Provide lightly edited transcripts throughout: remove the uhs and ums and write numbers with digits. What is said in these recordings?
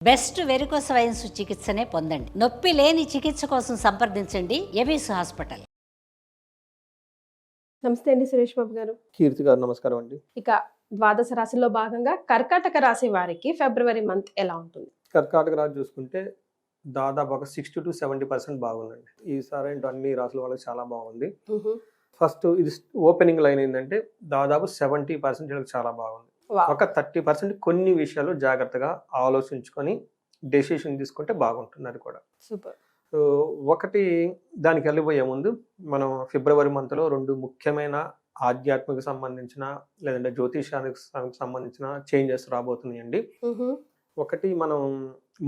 Best varicose veins చికిత్సనే పొందండి. నొప్పి లేని చికిత్స కోసం సంప్రదించండి ఎబిస్ హాస్పిటల్. నమస్తే అండి సురేష్ బాబు గారు. కీర్తి గారు నమస్కారం అండి. ఇక ద్వాదశ రాశిలో భాగంగా కర్కాటక రాశి వారికి ఫిబ్రవరి మంత్ ఎలా ఉంటుంది? కర్కాటక రాశి చూసుకుంటే దాదాపు ఒక 60 to 70% బాగుందండి. ఈసారి ఏంటో అన్ని రాసుల వాళ్ళకి చాలా బాగుంది. ఫస్ట్ ఇది ఓపెనింగ్ లైన్ ఏంటంటే దాదాపు 70% వీళ్ళకి చాలా బాగుంది. ఒక 30% కొన్ని విషయాలు జాగ్రత్తగా ఆలోచించుకొని డెసిషన్ తీసుకుంటే బాగుంటుంది. అది కూడా సూపర్. సో ఒకటి దానికి వెళ్ళిపోయే ముందు మనం ఫిబ్రవరి మంత్లో 2 ముఖ్యమైన ఆధ్యాత్మిక సంబంధించిన లేదంటే జ్యోతిషానికి సంబంధించిన చేంజెస్ రాబోతున్నాయండి. ఒకటి మనం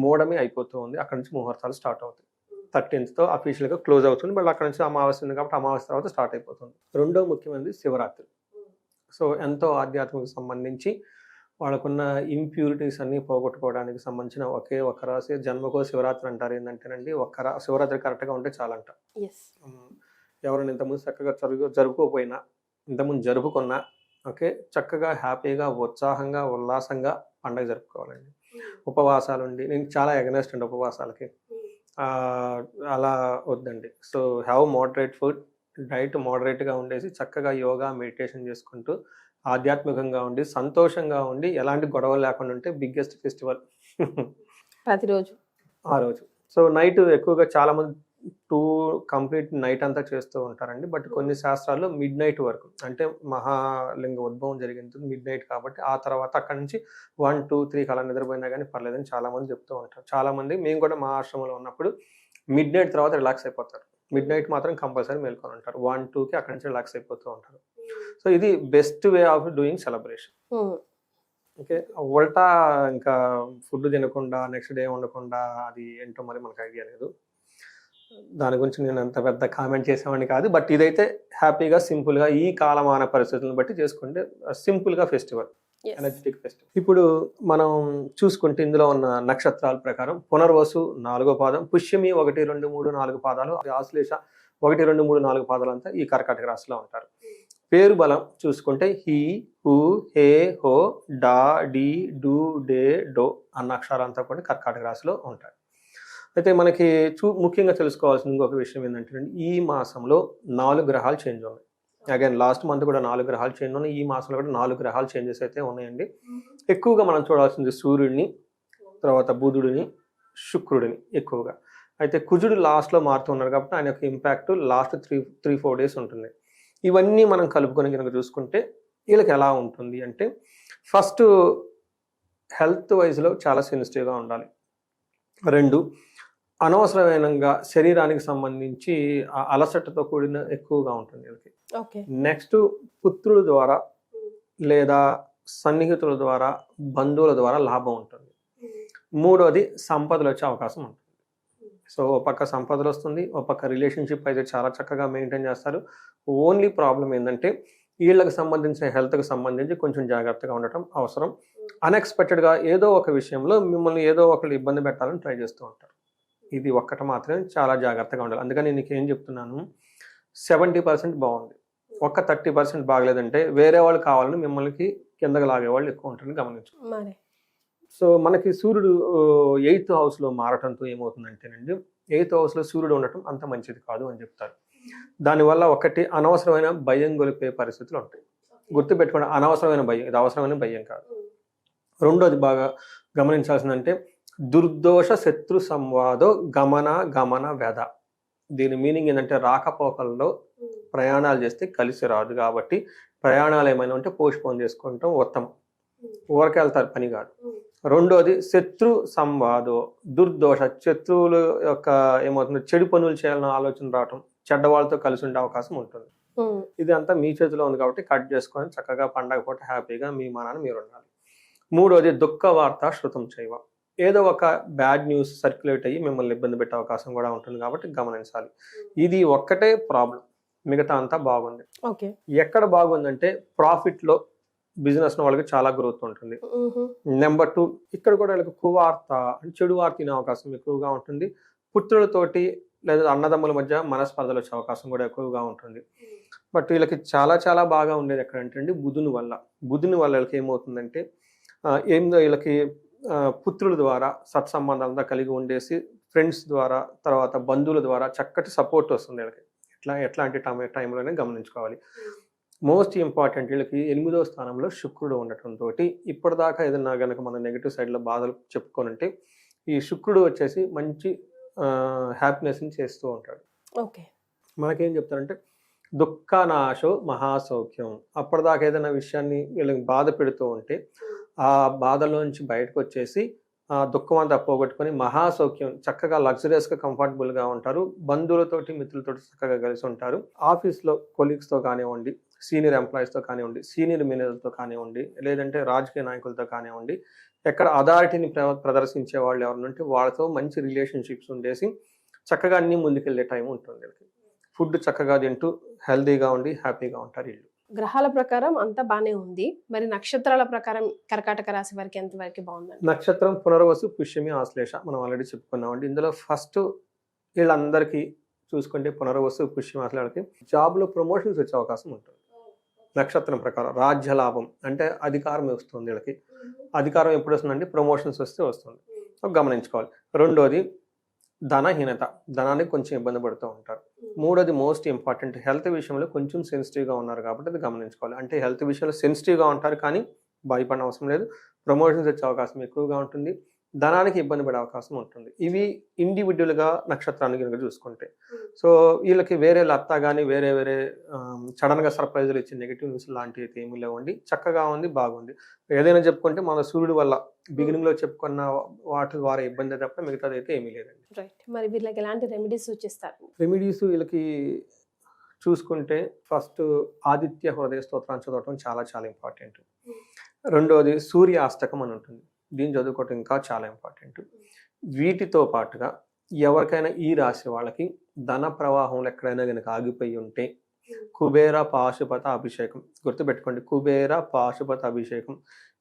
మోడమే అయిపోతూ ఉంది, అక్కడ నుంచి ముహూర్తాలు స్టార్ట్ అవుతాయి. 13th అఫీషియల్గా క్లోజ్ అవుతుంది, మళ్ళీ అక్కడ నుంచి అమావాస్య ఉంది కాబట్టి అమావాస్య తర్వాత స్టార్ట్ అయిపోతుంది. రెండో ముఖ్యమైనది శివరాత్రి. సో ఎంతో ఆధ్యాత్మిక సంబంధించి వాళ్ళకున్న ఇంప్యూరిటీస్ అన్నీ పోగొట్టుకోవడానికి సంబంధించిన ఒకే ఒక రాశి. జన్మకో శివరాత్రి అంటారు. ఏంటంటేనండి శివరాత్రి కరెక్ట్గా ఉంటే చాలంట. ఎవరైనా ఇంతకుముందు చక్కగా జరుపుకోపోయినా ఇంతకుముందు జరుపుకున్నా ఓకే చక్కగా హ్యాపీగా ఉత్సాహంగా ఉల్లాసంగా పండుగ జరుపుకోవాలండి. ఉపవాసాలు ఉండి నేను చాలా ఎగనెస్ట్ అండి ఉపవాసాలకి, అలా వద్దండి. So have moderate food, diet మోడరేట్గా ఉండేసి చక్కగా యోగా మెడిటేషన్ చేసుకుంటూ ఆధ్యాత్మికంగా ఉండి సంతోషంగా ఉండి ఎలాంటి గొడవలు లేకుండా ఉంటే బిగ్గెస్ట్ ఫెస్టివల్ ప్రతిరోజు ఆ రోజు. సో నైట్ ఎక్కువగా చాలా మంది కంప్లీట్ నైట్ అంతా చేస్తూ ఉంటారండి. బట్ కొన్ని శాస్త్రాల్లో మిడ్ నైట్ వరకు, అంటే మహాలింగ ఉద్భవం జరిగింది మిడ్ నైట్ కాబట్టి ఆ తర్వాత అక్కడ నుంచి 1, 2, 3 అలా నిద్రపోయినా కానీ పర్లేదని చాలా మంది చెప్తూ ఉంటారు. చాలా మంది మేము కూడా మా ఆశ్రమంలో ఉన్నప్పుడు మిడ్ నైట్ తర్వాత రిలాక్స్ అయిపోతారు. మిడ్ నైట్ మాత్రం కంపల్సరీ మేల్కొని ఉంటారు. 1, 2కి అక్కడి నుంచి రిలాక్స్ అయిపోతూ ఉంటారు. సో ఇది best way of doing celebration. Okay, ఉల్టా ఇంకా ఫుడ్ తినకుండా నెక్స్ట్ డే ఉండకుండా అది ఏంటో మరి మనకు ఐడియా లేదు. దాని గురించి నేను అంత పెద్ద కామెంట్ చేసేవాడిని కాదు. బట్ ఇదైతే హ్యాపీగా సింపుల్గా ఈ కాలమాన పరిస్థితులను బట్టి చేసుకుంటే సింపుల్గా ఫెస్టివల్, ఎనర్జెటిక్ ఫెస్టివల్. ఇప్పుడు మనం చూసుకుంటే ఇందులో ఉన్న నక్షత్రాల ప్రకారం పునర్వసు 4వ పాదం, పుష్యమి 1, 2, 3, 4 పాదాలు, ఆశ్లేష 1, 2, 3, 4 పాదాలు అంతా ఈ కర్కాటక రాశిలో ఉంటారు. పేరు బలం చూసుకుంటే హీ, హూ, హే, హో, డా, డి, డు, డే, డో అన్న అక్షరాలంతా కూడా కర్కాటక రాశిలో ఉంటాయి. అయితే మనకి ముఖ్యంగా తెలుసుకోవాల్సిన ఇంకొక విషయం ఏంటంటే ఈ మాసంలో 4 గ్రహాలు చేంజ్ ఉన్నాయి. అగైన్ లాస్ట్ మంత్ కూడా 4 గ్రహాలు చేంజ్ ఉన్నాయి. ఈ మాసంలో కూడా 4 గ్రహాలు చేంజెస్ అయితే ఉన్నాయండి. ఎక్కువగా మనం చూడాల్సింది సూర్యుడిని, తర్వాత బుధుడిని, శుక్రుడిని ఎక్కువగా. అయితే కుజుడు లాస్ట్లో మారుతున్నారు కాబట్టి ఆయన యొక్క ఇంపాక్ట్ లాస్ట్ 3-4 డేస్ ఉంటుంది. ఇవన్నీ మనం కలుపుకొని కనుక చూసుకుంటే వీళ్ళకి ఎలా ఉంటుంది అంటే ఫస్ట్ హెల్త్ వైజ్లో చాలా సెన్సిటివ్గా ఉండాలి. 2 అనవసరమైనగా శరీరానికి సంబంధించి అలసటతో కూడిన ఎక్కువగా ఉంటుంది వీళ్ళకి. నెక్స్ట్ పుత్రుల ద్వారా లేదా సన్నిహితుల ద్వారా బంధువుల ద్వారా లాభం ఉంటుంది. 3వది సంపదలు వచ్చే అవకాశం ఉంటుంది. సో ఒక పక్క సంపదలు వస్తుంది, ఒక పక్క రిలేషన్షిప్ అయితే చాలా చక్కగా మెయింటైన్ చేస్తారు. ఓన్లీ ప్రాబ్లం ఏంటంటే వీళ్ళకి సంబంధించిన హెల్త్కి సంబంధించి కొంచెం జాగ్రత్తగా ఉండటం అవసరం. అన్ఎక్స్పెక్టెడ్గా ఏదో ఒక విషయంలో మిమ్మల్ని ఏదో ఒకళ్ళు ఇబ్బంది పెట్టాలని ట్రై చేస్తూ ఉంటారు. ఇది ఒక్కటి మాత్రమే చాలా జాగ్రత్తగా ఉండాలి. అందుకని నేను ఏం చెప్తున్నాను, 70% బాగుంది, ఒక్క 30% బాగలేదంటే వేరే వాళ్ళు కావాలని మిమ్మల్ని కిందకి లాగేవాళ్ళు ఎక్కువ ఉంటారని గమనించు. సో మనకి సూర్యుడు 8th హౌస్లో మారటంతో ఏమవుతుందంటేనండి 8th హౌస్లో సూర్యుడు ఉండటం అంత మంచిది కాదు అని చెప్తారు. దానివల్ల ఒకటి అనవసరమైన భయం గొలిపే పరిస్థితులు ఉంటాయి. గుర్తుపెట్టుకోండి, అనవసరమైన భయం, ఇది అవసరమైన భయం కాదు. రెండోది బాగా గమనించాల్సిందంటే దుర్దోష శత్రు సంవాదో గమన వ్యధ. దీని మీనింగ్ ఏంటంటే రాకపోకల్లో ప్రయాణాలు చేస్తే కలిసి రాదు కాబట్టి ప్రయాణాలు ఏమైనా ఉంటే పోస్ట్పోన్ చేసుకుంటాం ఉత్తమం. ఊరికి వెళ్తారు పని కాదు. రెండోది శత్రు సంవాదో దుర్దోష, శత్రువుల యొక్క ఏమవుతుంది చెడు పనులు చేయాలన్న ఆలోచన రావటం, చెడ్డవాళ్ళతో కలిసి ఉండే అవకాశం ఉంటుంది. ఇది అంతా మీ చేతిలో ఉంది కాబట్టి కట్ చేసుకొని చక్కగా పండగ పూట హ్యాపీగా మీ మానాన్ని మీరు ఉండాలి. 3వది దుఃఖ వార్త శృతం చేయవ, ఏదో ఒక బ్యాడ్ న్యూస్ సర్క్యులేట్ అయ్యి మిమ్మల్ని ఇబ్బంది పెట్టే అవకాశం కూడా ఉంటుంది కాబట్టి గమనించాలి. ఇది ఒక్కటే ప్రాబ్లం, మిగతా అంతా బాగుంది. ఎక్కడ బాగుందంటే ప్రాఫిట్లో బిజినెస్ వాళ్ళకి చాలా గ్రోత్ ఉంటుంది. నెంబర్ 2 ఇక్కడ కూడా వీళ్ళకి కువార్త అంటే చెడు వార్త తినే అవకాశం ఎక్కువగా ఉంటుంది. పుత్రులతోటి లేదా అన్నదమ్ముల మధ్య మనస్పర్ధలు వచ్చే అవకాశం కూడా ఎక్కువగా ఉంటుంది. బట్ వీళ్ళకి చాలా చాలా బాగా ఉండేది ఎక్కడంటే బుధుని వల్ల వీళ్ళకి ఏమవుతుందంటే ఏందో వీళ్ళకి పుత్రుల ద్వారా సత్సంబంధాలంతా కలిగి ఉండేసి ఫ్రెండ్స్ ద్వారా తర్వాత బంధువుల ద్వారా చక్కటి సపోర్ట్ వస్తుంది వీళ్ళకి. ఎట్లాంటి టైంలోనే గమనించుకోవాలి. మోస్ట్ ఇంపార్టెంట్ వీళ్ళకి 8వ స్థానంలో శుక్రుడు ఉండటంతో ఇప్పటిదాకా ఏదన్నా కనుక మనం నెగిటివ్ సైడ్లో బాధలు చెప్పుకోనంటే ఈ శుక్రుడు వచ్చేసి మంచి హ్యాపీనెస్ని చేస్తూ ఉంటాడు. ఓకే. మనకేం చెప్తారంటే దుఃఖనాశో మహాసౌఖ్యం. అప్పటిదాకా ఏదైనా విషయాన్ని వీళ్ళకి బాధ పెడుతూ ఉంటే ఆ బాధలోంచి బయటకు వచ్చేసి ఆ దుఃఖం అంతా పోగొట్టుకొని మహాసౌఖ్యం చక్కగా లగ్జరియస్గా కంఫర్టబుల్గా ఉంటారు. బంధువులతోటి మిత్రులతోటి చక్కగా కలిసి ఉంటారు. ఆఫీస్లో కొలీగ్స్తో కానివ్వండి, సీనియర్ ఎంప్లాయీస్తో కానివ్వండి, సీనియర్ మేనేజర్తో కానివ్వండి, లేదంటే రాజకీయ నాయకులతో కానివ్వండి, ఎక్కడ అథారిటీని ప్రదర్శించే వాళ్ళు ఎవరినంటే వాళ్ళతో మంచి రిలేషన్షిప్స్ ఉండేసి చక్కగా అన్ని ముందుకెళ్ళే టైం ఉంటుంది వీళ్ళకి. ఫుడ్ చక్కగా తింటూ హెల్తీగా ఉండి హ్యాపీగా ఉంటారు వీళ్ళు. గ్రహాల ప్రకారం అంతా బానే ఉంది. మరి నక్షత్రాల ప్రకారం కర్కాటక రాశి వారికి ఎంత వరకు బాగుందండి? నక్షత్రం పునర్వసు, పుష్యమి, ఆశ్లేష మనం ఆల్రెడీ చెప్పుకున్నామండి. ఇందులో ఫస్ట్ వీళ్ళందరికీ చూసుకుంటే పునర్వసు, పుష్యమి, ఆశ్లేషకి జాబ్లో ప్రమోషన్స్ వచ్చే అవకాశం ఉంటుంది. నక్షత్రం ప్రకారం రాజ్య లాభం అంటే అధికారం వస్తుంది వీళ్ళకి. అధికారం ఎప్పుడు వస్తుందంటే ప్రమోషన్స్ వస్తే వస్తుంది, గమనించుకోవాలి. రెండోది ధనహీనత, ధనానికి కొంచెం ఇబ్బంది పడుతూ ఉంటారు. మూడోది మోస్ట్ ఇంపార్టెంట్ హెల్త్ విషయంలో కొంచెం సెన్సిటివ్గా ఉన్నారు కాబట్టి అది గమనించుకోవాలి. అంటే హెల్త్ విషయంలో సెన్సిటివ్గా ఉంటారు కానీ భయపడిన అవసరం లేదు. ప్రమోషన్స్ వచ్చే అవకాశం ఎక్కువగా ఉంటుంది. ధనానికి ఇబ్బంది పడే అవకాశం ఉంటుంది. ఇవి ఇండివిజువల్గా నక్షత్రాన్ని కనుక చూసుకుంటే. సో వీళ్ళకి వేరే లత్తా కానీ వేరే సడన్గా సర్ప్రైజులు ఇచ్చే నెగిటివ్ న్యూస్ లాంటివి ఏమీ లేవండి. చక్కగా ఉంది, బాగుంది. ఏదైనా చెప్పుకుంటే మన సూర్యుడు వల్ల బిగినింగ్లో చెప్పుకున్న వాటి ద్వారా ఇబ్బంది తప్ప మిగతాది అయితే ఏమీ లేదండి. రైట్. మరి వీళ్ళకి ఎలాంటి రెమెడీస్ సూచిస్తారు? రెమెడీస్ వీళ్ళకి చూసుకుంటే ఫస్ట్ ఆదిత్య హృదయ స్తోత్రాన్ని చదవటం చాలా చాలా ఇంపార్టెంట్. రెండోది సూర్య అష్టకం అని ఉంటుంది, దీన్ని చదువుకోవటం ఇంకా చాలా ఇంపార్టెంట్. వీటితో పాటుగా ఎవరికైనా ఈ రాశి వాళ్ళకి ధన ప్రవాహంలో ఎక్కడైనా కనుక ఆగిపోయి ఉంటే కుబేర పాశుపత అభిషేకం గుర్తుపెట్టుకోండి. కుబేర పాశుపత అభిషేకం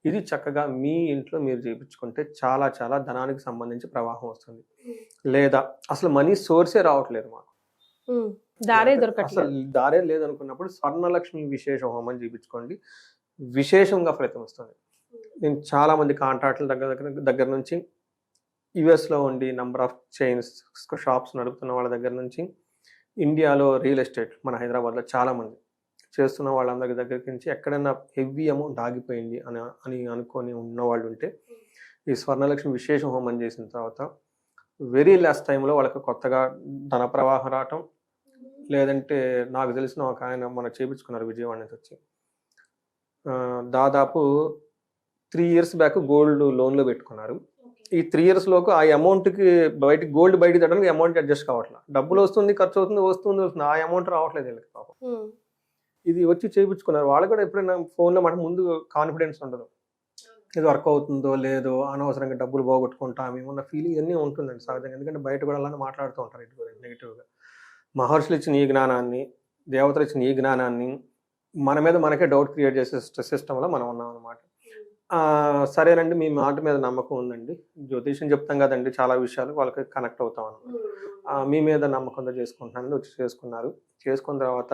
ఇది చక్కగా మీ ఇంట్లో మీరు చేయించుకుంటే చాలా చాలా ధనానికి సంబంధించి ప్రవాహం వస్తుంది. లేదా అసలు మనీ సోర్సే రావట్లేదు మాకు, దారే దొరకట్లేదు, అసలు దారే లేదనుకున్నప్పుడు స్వర్ణలక్ష్మి విశేష హోమం చేయించుకోండి, విశేషంగా ఫలితం వస్తుంది. నేను చాలా మంది కాంట్రాక్టుల దగ్గర నుంచి యుఎస్లో ఉండి నంబర్ ఆఫ్ చైన్స్ షాప్స్ నడుపుతున్న వాళ్ళ దగ్గర నుంచి ఇండియాలో రియల్ ఎస్టేట్ మన హైదరాబాద్లో చాలామంది చేస్తున్న వాళ్ళందరి దగ్గరికి నుంచి ఎక్కడైనా హెవీ అమౌంట్ ఆగిపోయింది అని అనుకొని ఉన్నవాళ్ళు ఉంటే ఈ స్వర్ణలక్ష్మి విశేష హోమం చేసిన తర్వాత వెరీ లాస్ట్ టైంలో వాళ్ళకి కొత్తగా ధన ప్రవాహం రావటం, లేదంటే నాకు తెలిసిన ఒక ఆయన మన చేయించుకున్నారు విజయవాడ నుంచి వచ్చి, దాదాపు 3 years బ్యాక్ గోల్డ్ లోన్లో పెట్టుకున్నారు. ఈ 3 yearsలోకి ఆ అమౌంట్కి గోల్డ్ బయటికి తగ్గడానికి అమౌంట్ అడ్జస్ట్ కావట్లేదు. డబ్బులు వస్తుంది, ఖర్చు అవుతుంది, వస్తుంది, ఆ అమౌంట్ రావట్లేదు వీళ్ళకి పాపం. ఇది వచ్చి చేయించుకున్నారు. వాళ్ళు కూడా ఎప్పుడైనా ఫోన్లో మాట ముందు కాన్ఫిడెన్స్ ఉండదు, ఇది వర్క్ అవుతుందో లేదో, అనవసరంగా డబ్బులు పోగొట్టుకుంటాం ఏమన్న ఫీలింగ్ అన్నీ ఉంటుందండి సహజంగా. ఎందుకంటే బయట కూడా అలానే మాట్లాడుతూ ఉంటారు ఇటు గురించి నెగిటివ్గా. మహర్షులు ఇచ్చిన ఈ జ్ఞానాన్ని, దేవతలు ఇచ్చిన ఈ జ్ఞానాన్ని మన మీద మనకే డౌట్ క్రియేట్ చేసే సిస్టంలో మనం ఉన్నాం అనమాట. సరేనండి, మీ మాట మీద నమ్మకం ఉందండి, జ్యోతిష్యం చెప్తాం కదండి చాలా విషయాలు, వాళ్ళకి కనెక్ట్ అవుతాం అనమాట. మీ మీద నమ్మకంతో చేసుకుంటున్నానండి, వచ్చి చేసుకున్నారు. చేసుకున్న తర్వాత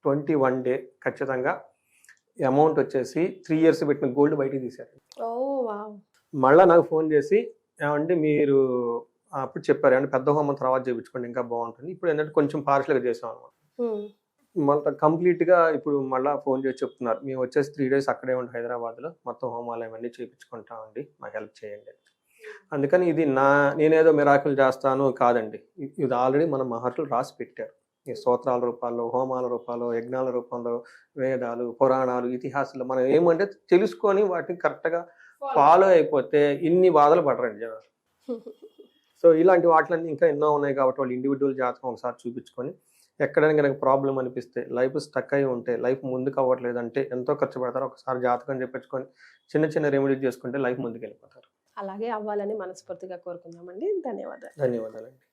21 day ఖచ్చితంగా అమౌంట్ వచ్చేసి 3 years పెట్టిన గోల్డ్ బయటికి తీశారు. మళ్ళీ నాకు ఫోన్ చేసి ఏమంటే మీరు అప్పుడు చెప్పారు అంటే పెద్ద హోమం తర్వాత చేయించుకోండి ఇంకా బాగుంటుంది, ఇప్పుడు ఏంటంటే కొంచెం పార్షల్గా చేసాం అనమాట. మళ్ళీ కంప్లీట్గా ఇప్పుడు మళ్ళీ ఫోన్ చేసి చెప్తున్నారు, మేము వచ్చేసి 3 days అక్కడే ఉండి హైదరాబాద్లో మొత్తం హోమాలు అవన్నీ చేయించుకుంటామండి, మాకు హెల్ప్ చేయండి. అందుకని ఇది నేనేదో మిరాకిల్ చేస్తాను కాదండి, ఇది ఆల్రెడీ మన మహర్షులు రాసి పెట్టారు. ఈ స్తోత్రాల రూపాల్లో, హోమాల రూపాల్లో, యజ్ఞాల రూపంలో, వేదాలు, పురాణాలు, ఇతిహాసాలు మనం ఏమంటే తెలుసుకొని వాటిని కరెక్ట్గా ఫాలో అయిపోతే ఇన్ని బాధలు పడరండి జనాలు. సో ఇలాంటి వాటిలన్నీ ఇంకా ఎన్నో ఉన్నాయి కాబట్టి వాళ్ళు ఇండివిజువల్ జాతకం ఒకసారి చూపించుకొని ఎక్కడైనా కనుక ప్రాబ్లం అనిపిస్తే, లైఫ్ స్టక్ అయి ఉంటే, లైఫ్ ముందుకు అవ్వట్లేదు అంటే ఎంతో ఖర్చు పెడతారు, ఒకసారి జాతకం చెప్పించుకొని చిన్న చిన్న రెమెడీస్ చేసుకుంటే లైఫ్ ముందుకు వెళ్ళిపోతారు. అలాగే అవ్వాలని మనస్ఫూర్తిగా కోరుకుందామండి. ధన్యవాదాలు. ధన్యవాదాలండి.